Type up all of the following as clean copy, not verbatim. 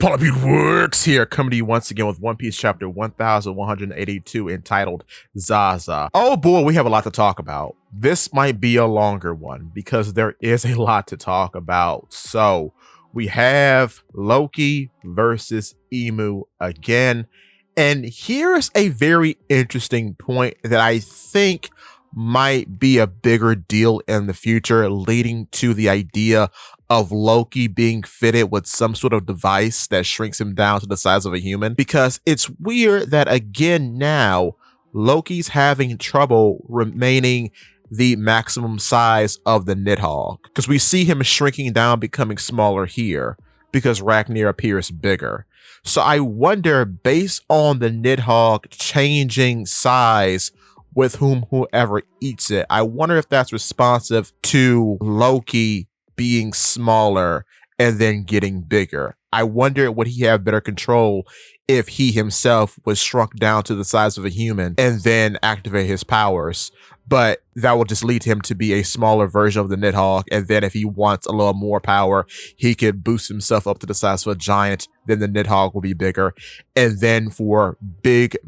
Polybeat Works here, coming to you once again with One Piece chapter 1182 entitled Zaza. Oh boy, we have a lot to talk about. This might be a longer one because there is a lot to talk about. So we have Loki versus Imu again. And here's a very interesting point that I think might be a bigger deal in the future, leading to the idea of Loki being fitted with some sort of device that shrinks him down to the size of a human. Because it's weird that again now, Loki's having trouble remaining the maximum size of the Nidhogg. Because we see him shrinking down, becoming smaller here, because Ragnar appears bigger. So I wonder, based on the Nidhogg changing size with whoever eats it, I wonder if that's responsive to Loki being smaller and then getting bigger. I wonder, would he have better control if he himself was shrunk down to the size of a human and then activate his powers? But that will just lead him to be a smaller version of the Nidhogg. And then if he wants a little more power, he could boost himself up to the size of a giant. Then the Nidhogg will be bigger. And then for big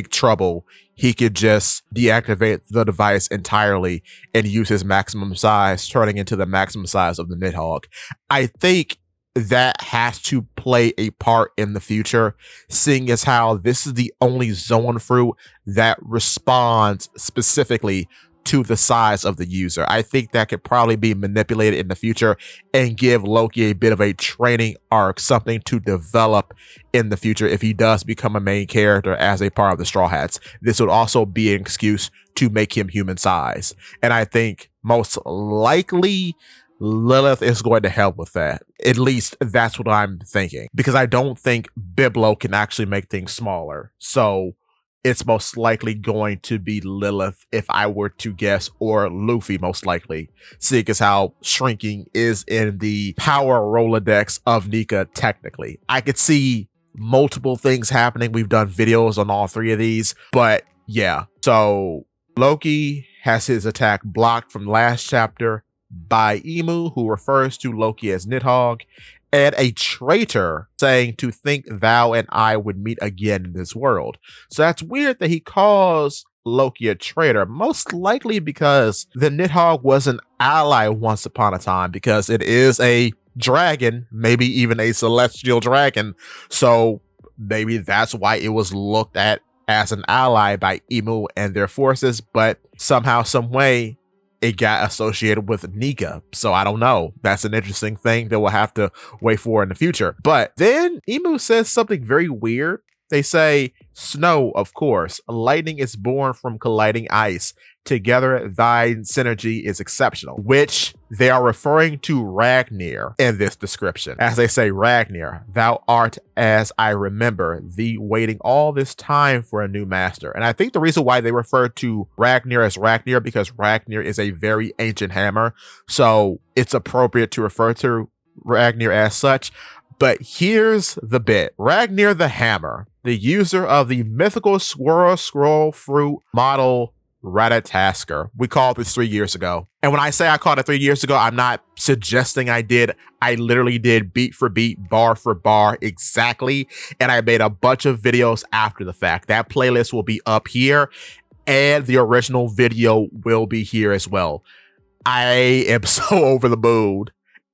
trouble, he could just deactivate the device entirely and use his maximum size, turning into the maximum size of the Nidhogg. I think that has to play a part in the future, seeing as how this is the only Zoan fruit that responds specifically to the size of the user. I think that could probably be manipulated in the future and give Loki a bit of a training arc, something to develop in the future if he does become a main character as a part of the Straw Hats. This would also be an excuse to make him human size. And I think most likely Lilith is going to help with that. At least that's what I'm thinking, because I don't think Biblo can actually make things smaller. So it's most likely going to be Lilith, if I were to guess, or Luffy most likely, seeing as how shrinking is in the power Rolodex of Nika technically. I could see multiple things happening. We've done videos on all three of these, but yeah. So Loki has his attack blocked from last chapter by Imu, who refers to Loki as Nidhogg, and a traitor saying to think thou and I would meet again in this world. So that's weird that he calls Loki a traitor, most likely because the Nidhogg was an ally once upon a time, because it is a dragon, maybe even a celestial dragon. So maybe that's why it was looked at as an ally by Imu and their forces, but somehow, some way, it got associated with Nika. So I don't know. That's an interesting thing that we'll have to wait for in the future. But then Imu says something very weird. They say, snow, of course. Lightning is born from colliding ice. Together, thine synergy is exceptional, which they are referring to Ragnar in this description. As they say, Ragnar, thou art as I remember thee, waiting all this time for a new master. And I think the reason why they refer to Ragnar as Ragnar, because Ragnar is a very ancient hammer. So it's appropriate to refer to Ragnar as such. But here's the bit. Ragnar the Hammer, the user of the mythical Swirl Scroll Fruit model Ratatoskr. We called this 3 years ago. And when I say I called it 3 years ago, I'm not suggesting I did. I literally did beat for beat, bar for bar exactly. And I made a bunch of videos after the fact. That playlist will be up here, and the original video will be here as well. I am so over the moon.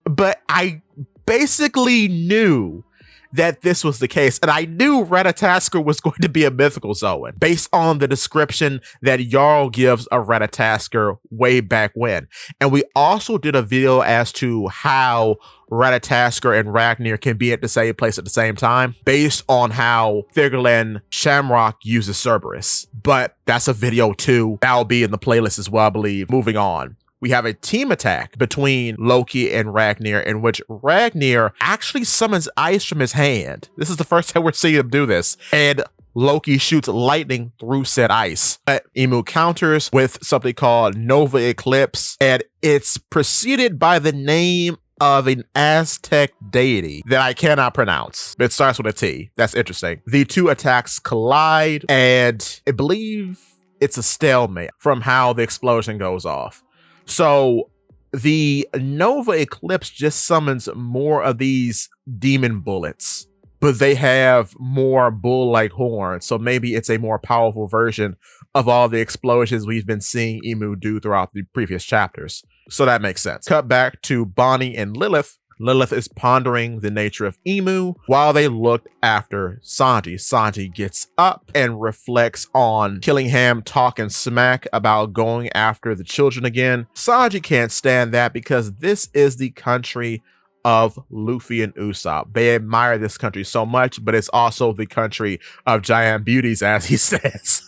But I basically knew that this was the case, and I knew Ratatoskr was going to be a mythical Zoan based on the description that Jarl gives of Ratatoskr way back when. And we also did a video as to how Ratatoskr and Ragnar can be at the same place at the same time, based on how Thorgelin Shamrock uses Cerberus. But that's a video too. That'll be in the playlist as well, I believe. Moving on. We have a team attack between Loki and Ragnar, in which Ragnar actually summons ice from his hand. This is the first time we're seeing him do this. And Loki shoots lightning through said ice. But Imu counters with something called Nova Eclipse, and it's preceded by the name of an Aztec deity that I cannot pronounce. It starts with a T. That's interesting. The two attacks collide, and I believe it's a stalemate from how the explosion goes off. So the Nova Eclipse just summons more of these demon bullets, but they have more bull-like horns. So maybe it's a more powerful version of all the explosions we've been seeing Imu do throughout the previous chapters. So that makes sense. Cut back to Bonnie and Lilith. Lilith is pondering the nature of Imu while they look after Sanji. Sanji gets up and reflects on Killingham talking smack about going after the children again. Sanji can't stand that because this is the country of Luffy and Usopp. They admire this country so much, but it's also the country of giant beauties, as he says.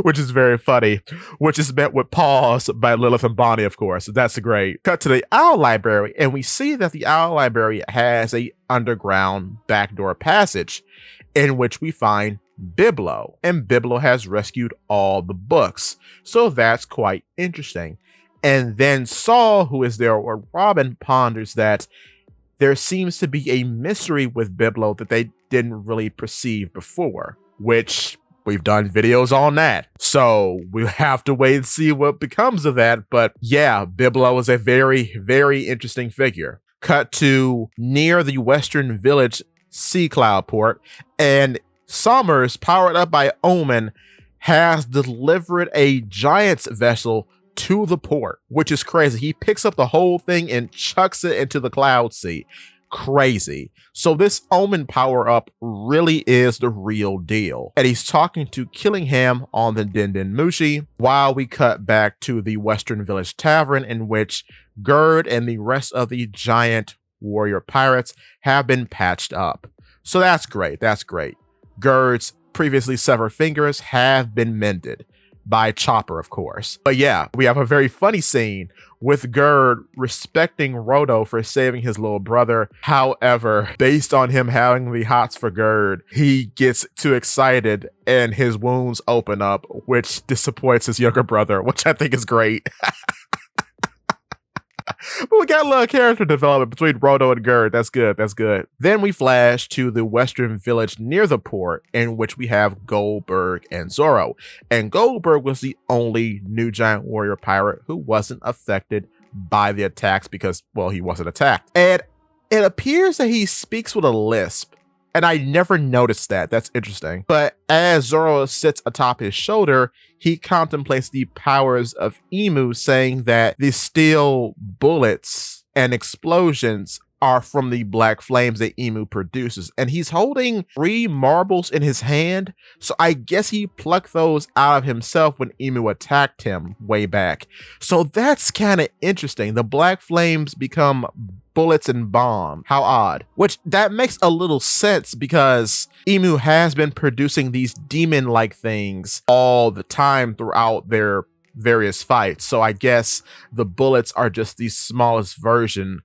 Which is very funny, which is met with pause by Lilith and Bonnie, of course. That's great. Cut to the Owl Library, and we see that the Owl Library has a underground backdoor passage in which we find Biblo, and Biblo has rescued all the books. So that's quite interesting. And then Saul, who is there, or Robin, ponders that there seems to be a mystery with Biblo that they didn't really perceive before, which we've done videos on that. So we'll have to wait and see what becomes of that. But yeah, Biblo is a very, very interesting figure. Cut to near the Western Village Sea Cloud port, and Summers, powered up by Omen, has delivered a giant's vessel to the port, which is crazy. He picks up the whole thing and chucks it into the Cloud Sea. Crazy. So this Omen power up really is the real deal. And he's talking to Killingham on the Den Den Mushi, while we cut back to the Western Village Tavern, in which Gerd and the rest of the giant warrior pirates have been patched up. So that's great. That's great. Gerd's previously severed fingers have been mended by Chopper, of course. But yeah, we have a very funny scene with Gerd respecting Roto for saving his little brother. However, based on him having the hots for Gerd, he gets too excited and his wounds open up, which disappoints his younger brother, which I think is great. But we got a little character development between Roto and Gerd. That's good. That's good. Then we flash to the Western Village near the port, in which we have Goldberg and Zoro. And Goldberg was the only new giant warrior pirate who wasn't affected by the attacks because, well, he wasn't attacked. And it appears that he speaks with a lisp. And I never noticed that. That's interesting. But as Zoro sits atop his shoulder, he contemplates the powers of Imu, saying that the steel bullets and explosions are from the black flames that Imu produces. And he's holding 3 marbles in his hand. So I guess he plucked those out of himself when Imu attacked him way back. So that's kind of interesting. The black flames become bullets and bomb. How odd. Which that makes a little sense because Imu has been producing these demon-like things all the time throughout their various fights. So I guess the bullets are just the smallest version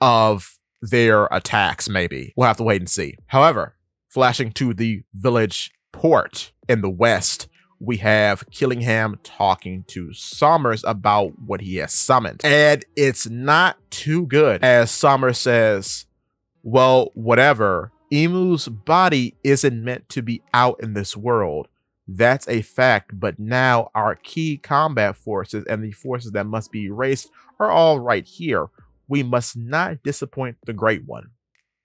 of their attacks, maybe. We'll have to wait and see. However, flashing to the village port in the west, we have Killingham talking to Summers about what he has summoned. And it's not too good, as Summers says, well, whatever. Imu's body isn't meant to be out in this world. That's a fact, but now our key combat forces and the forces that must be erased are all right here. We must not disappoint the Great One.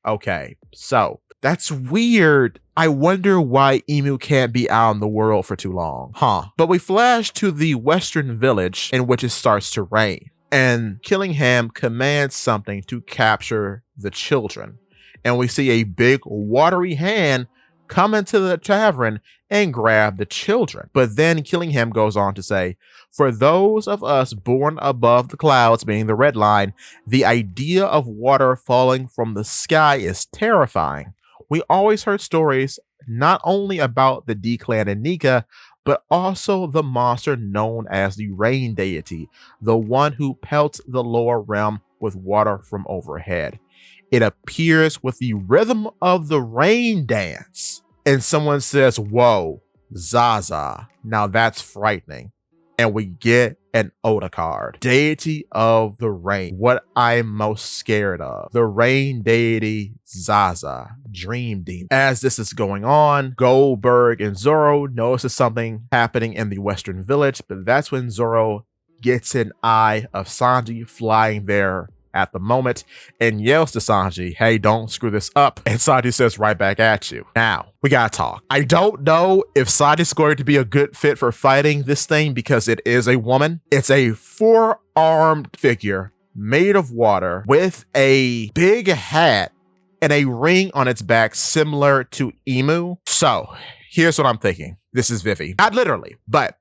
Okay, so that's weird. I wonder why Imu can't be out in the world for too long. But we flash to the Western Village, in which it starts to rain. And Killingham commands something to capture the children. And we see a big watery hand come into the tavern and grab the children. But then Killingham goes on to say, for those of us born above the clouds, being the red line, the idea of water falling from the sky is terrifying. We always heard stories not only about the D-Clan and Nika, but also the monster known as the rain deity, the one who pelts the lower realm with water from overhead. It appears with the rhythm of the rain dance. And someone says, whoa, Zaza. Now that's frightening. And we get an Oda card. Deity of the rain. What I'm most scared of. The rain deity Zaza. Dream Demon. As this is going on, Goldberg and Zoro notices something happening in the Western Village, but that's when Zoro gets an eye of Sanji flying there at the moment and yells to Sanji, hey, don't screw this up. And Sanji says right back at you. Now, we gotta talk. I don't know if Sanji's going to be a good fit for fighting this thing because it is a woman. It's a four-armed figure made of water with a big hat and a ring on its back similar to Emu. So here's what I'm thinking. This is Vivi. Not literally, but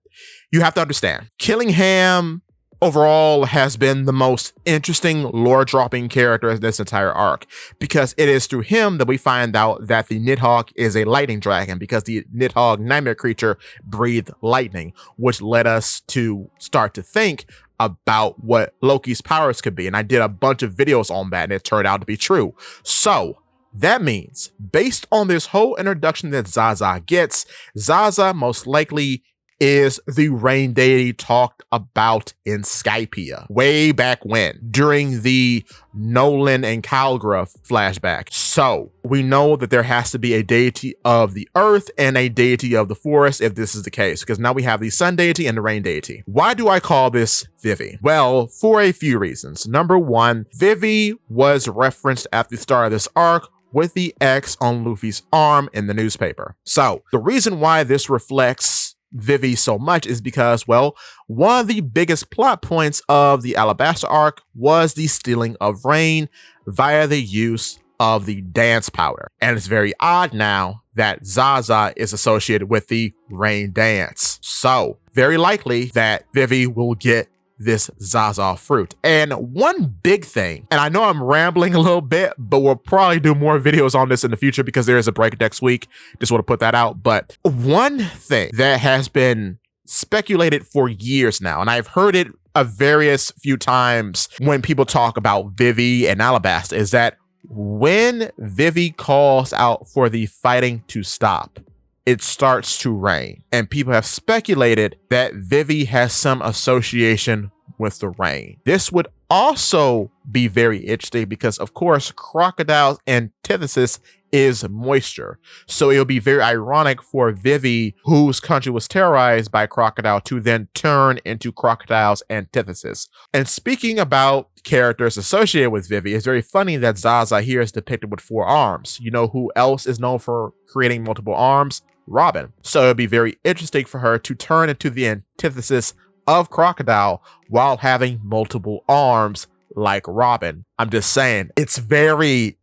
you have to understand. Killingham overall has been the most interesting lore-dropping character in this entire arc because it is through him that we find out that the Nidhogg is a lightning dragon because the Nidhogg nightmare creature breathed lightning, which led us to start to think about what Loki's powers could be. And I did a bunch of videos on that and it turned out to be true. So that means based on this whole introduction that Zaza gets, Zaza most likely is the rain deity talked about in Skypiea way back when, during the Nolan and Calgra flashback. So we know that there has to be a deity of the earth and a deity of the forest if this is the case, because now we have the sun deity and the rain deity. Why do I call this Vivi? Well, for a few reasons. Number one, Vivi was referenced at the start of this arc with the X on Luffy's arm in the newspaper. So the reason why this reflects Vivi so much is because, well, one of the biggest plot points of the Alabasta arc was the stealing of rain via the use of the dance powder. And it's very odd now that Zaza is associated with the rain dance. So very likely that Vivi will get this Zaza fruit. And one big thing, and I know I'm rambling a little bit, but we'll probably do more videos on this in the future because there is a break next week. Just want to put that out. But one thing that has been speculated for years now, and I've heard it a various few times when people talk about Vivi and Alabasta, is that when Vivi calls out for the fighting to stop, it starts to rain. And people have speculated that Vivi has some association with the rain. This would also be very interesting because, of course, Crocodile's antithesis is moisture. So it'll be very ironic for Vivi, whose country was terrorized by Crocodile, to then turn into Crocodile's antithesis. And speaking about characters associated with Vivi, it's very funny that Zaza here is depicted with 4 arms. You know who else is known for creating multiple arms? Robin. So it'll be very interesting for her to turn into the antithesis of Crocodile while having multiple arms like Robin. I'm just saying, it's very,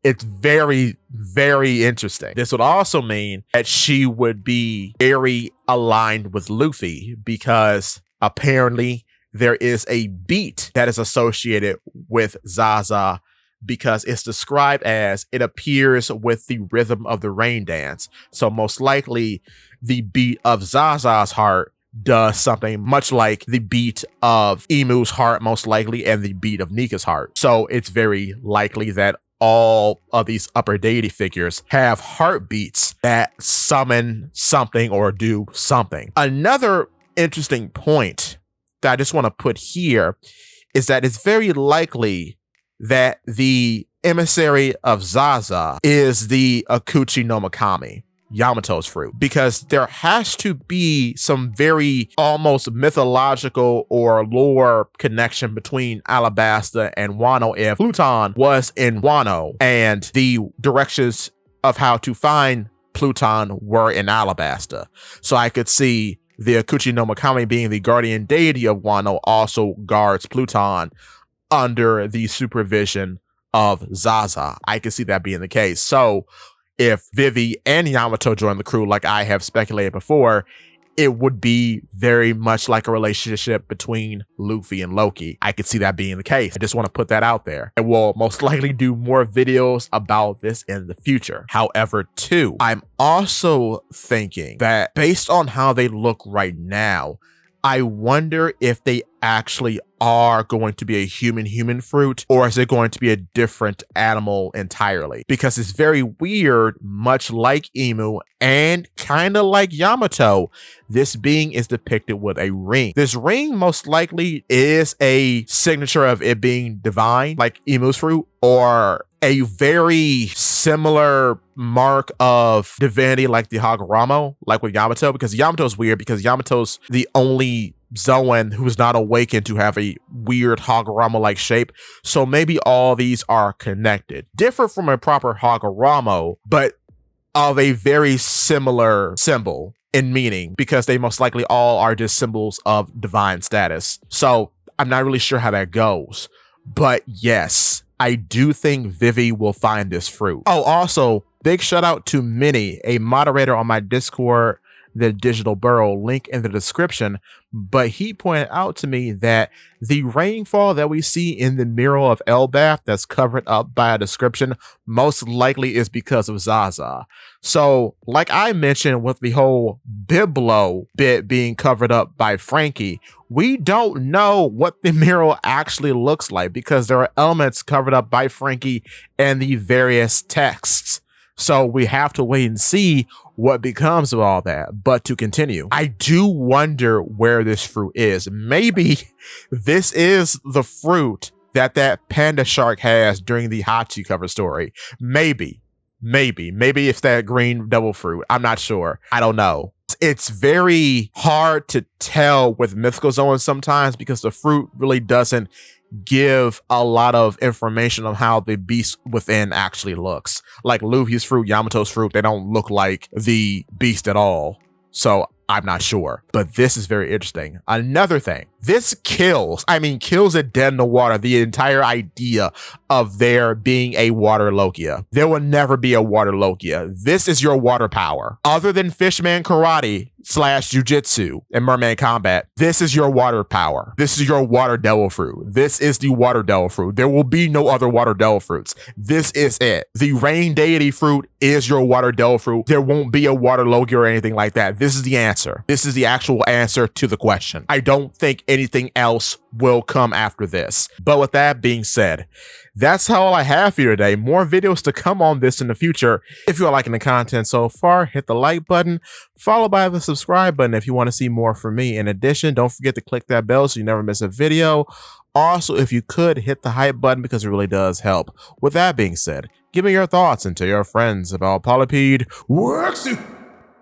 very interesting. This would also mean that she would be very aligned with Luffy because apparently there is a beat that is associated with Zaza because it's described as it appears with the rhythm of the rain dance. So most likely the beat of Zaza's heart does something much like the beat of Emu's heart, most likely, and the beat of Nika's heart. So it's very likely that all of these upper deity figures have heartbeats that summon something or do something. Another interesting point that I just want to put here is that it's very likely that the emissary of Zaza is the Akuchi no Mikami, Yamato's fruit, because there has to be some very almost mythological or lore connection between Alabasta and Wano if Pluton was in Wano and the directions of how to find Pluton were in Alabasta. So I could see the Akuchi no Mikami, being the guardian deity of Wano, also guards Pluton under the supervision of Zaza. I can see that being the case. So if Vivi and Yamato join the crew, like I have speculated before, it would be very much like a relationship between Luffy and Loki. I could see that being the case. I just want to put that out there. And we'll most likely do more videos about this in the future. However, too, I'm also thinking that based on how they look right now, I wonder if they actually are going to be a human fruit, or is it going to be a different animal entirely? Because it's very weird, much like Emu and kind of like Yamato, this being is depicted with a ring. This ring most likely is a signature of it being divine, like Emu's fruit, or a very similar mark of divinity like the Hagoromo, like with Yamato, because Yamato's weird because Yamato's the only Zoan who's not awakened to have a weird Hagoromo-like shape. So maybe all these are connected. Different from a proper Hagoromo, but of a very similar symbol in meaning, because they most likely all are just symbols of divine status. So I'm not really sure how that goes. But yes, I do think Vivi will find this fruit. Oh, also, big shout out to Minnie, a moderator on my Discord, The Digital Burrow, link in the description. But he pointed out to me that the rainfall that we see in the mural of Elbaf that's covered up by a description most likely is because of Zaza. So, like I mentioned with the whole Biblo bit being covered up by Frankie, we don't know what the mural actually looks like because there are elements covered up by Frankie and the various texts. So we have to wait and see what becomes of all that. But to continue, I do wonder where this fruit is. Maybe this is the fruit that panda shark has during the Hachi cover story. Maybe it's that green devil fruit. I'm not sure. I don't know. It's very hard to tell with Mythical Zoan sometimes because the fruit really doesn't give a lot of information on how the beast within actually looks. Like Luffy's fruit, Yamato's fruit, they don't look like the beast at all. So I'm not sure, but this is very interesting. Another thing, this kills it dead in the water, the entire idea of there being a water Logia. There will never be a water Logia. This is your water power. Other than Fishman Karate / Jujitsu and Merman Combat, this is your water power. This is your water devil fruit. This is the water devil fruit. There will be no other water devil fruits. This is it. The rain deity fruit is your water devil fruit. There won't be a water Logia or anything like that. This is the answer. This is the actual answer to the question. I don't think anything else will come after this. But with that being said, that's all I have for you today. More videos to come on this in the future. If you are liking the content so far, hit the like button, followed by the subscribe button if you want to see more from me. In addition, don't forget to click that bell so you never miss a video. Also, if you could, hit the hype button because it really does help. With that being said, give me your thoughts and tell your friends about Polypede Works.